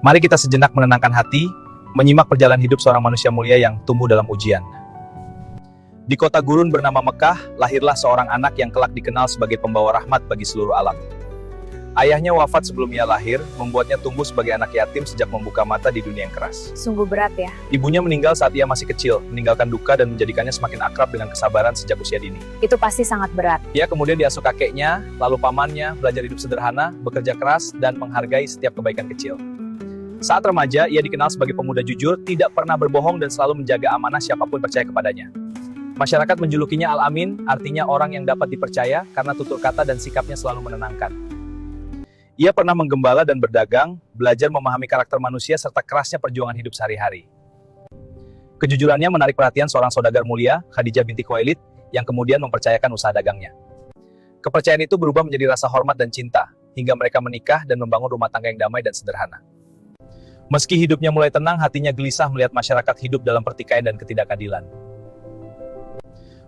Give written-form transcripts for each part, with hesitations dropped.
Mari kita sejenak menenangkan hati, menyimak perjalanan hidup seorang manusia mulia yang tumbuh dalam ujian. Di kota gurun bernama Mekah, lahirlah seorang anak yang kelak dikenal sebagai pembawa rahmat bagi seluruh alam. Ayahnya wafat sebelum ia lahir, membuatnya tumbuh sebagai anak yatim sejak membuka mata di dunia yang keras. Sungguh berat ya. Ibunya meninggal saat ia masih kecil, meninggalkan duka dan menjadikannya semakin akrab dengan kesabaran sejak usia dini. Itu pasti sangat berat. Ia kemudian diasuh kakeknya, lalu pamannya, belajar hidup sederhana, bekerja keras, dan menghargai setiap kebaikan kecil. Saat remaja, ia dikenal sebagai pemuda jujur, tidak pernah berbohong dan selalu menjaga amanah siapapun percaya kepadanya. Masyarakat menjulukinya Al-Amin, artinya orang yang dapat dipercaya karena tutur kata dan sikapnya selalu menenangkan. Ia pernah menggembala dan berdagang, belajar memahami karakter manusia serta kerasnya perjuangan hidup sehari-hari. Kejujurannya menarik perhatian seorang saudagar mulia, Khadijah binti Khuwailid, yang kemudian mempercayakan usaha dagangnya. Kepercayaan itu berubah menjadi rasa hormat dan cinta, hingga mereka menikah dan membangun rumah tangga yang damai dan sederhana. Meski hidupnya mulai tenang, hatinya gelisah melihat masyarakat hidup dalam pertikaian dan ketidakadilan.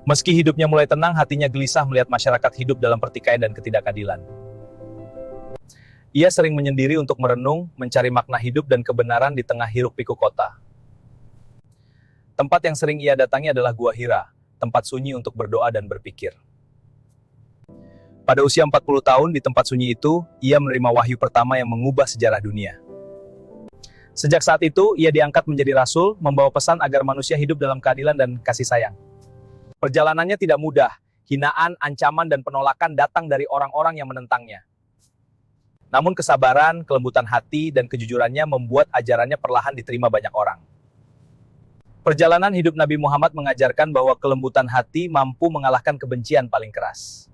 Meski hidupnya mulai tenang, hatinya gelisah melihat masyarakat hidup dalam pertikaian dan ketidakadilan. Ia sering menyendiri untuk merenung, mencari makna hidup dan kebenaran di tengah hiruk-pikuk kota. Tempat yang sering ia datangi adalah Gua Hira, tempat sunyi untuk berdoa dan berpikir. Pada usia 40 tahun di tempat sunyi itu, ia menerima wahyu pertama yang mengubah sejarah dunia. Sejak saat itu, ia diangkat menjadi rasul, membawa pesan agar manusia hidup dalam keadilan dan kasih sayang. Perjalanannya tidak mudah, hinaan, ancaman, dan penolakan datang dari orang-orang yang menentangnya. Namun kesabaran, kelembutan hati, dan kejujurannya membuat ajarannya perlahan diterima banyak orang. Perjalanan hidup Nabi Muhammad mengajarkan bahwa kelembutan hati mampu mengalahkan kebencian paling keras.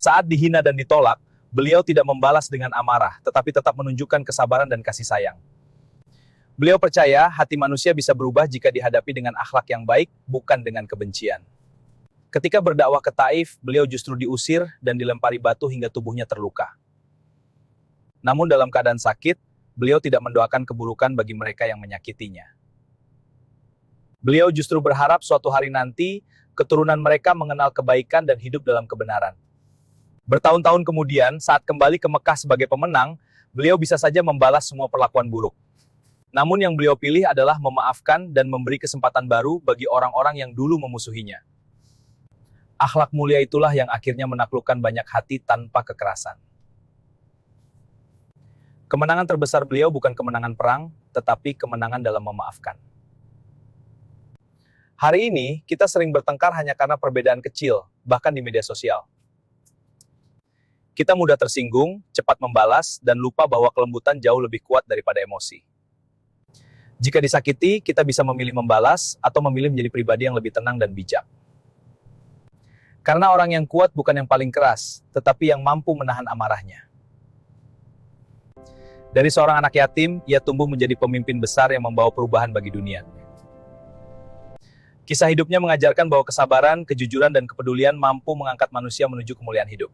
Saat dihina dan ditolak, beliau tidak membalas dengan amarah, tetapi tetap menunjukkan kesabaran dan kasih sayang. Beliau percaya hati manusia bisa berubah jika dihadapi dengan akhlak yang baik, bukan dengan kebencian. Ketika berdakwah ke Taif, beliau justru diusir dan dilempari batu hingga tubuhnya terluka. Namun dalam keadaan sakit, beliau tidak mendoakan keburukan bagi mereka yang menyakitinya. Beliau justru berharap suatu hari nanti, keturunan mereka mengenal kebaikan dan hidup dalam kebenaran. Bertahun-tahun kemudian, saat kembali ke Mekah sebagai pemenang, beliau bisa saja membalas semua perlakuan buruk. Namun yang beliau pilih adalah memaafkan dan memberi kesempatan baru bagi orang-orang yang dulu memusuhinya. Akhlak mulia itulah yang akhirnya menaklukkan banyak hati tanpa kekerasan. Kemenangan terbesar beliau bukan kemenangan perang, tetapi kemenangan dalam memaafkan. Hari ini, kita sering bertengkar hanya karena perbedaan kecil, bahkan di media sosial. Kita mudah tersinggung, cepat membalas, dan lupa bahwa kelembutan jauh lebih kuat daripada emosi. Jika disakiti, kita bisa memilih membalas, atau memilih menjadi pribadi yang lebih tenang dan bijak. Karena orang yang kuat bukan yang paling keras, tetapi yang mampu menahan amarahnya. Dari seorang anak yatim, ia tumbuh menjadi pemimpin besar yang membawa perubahan bagi dunia. Kisah hidupnya mengajarkan bahwa kesabaran, kejujuran, dan kepedulian mampu mengangkat manusia menuju kemuliaan hidup.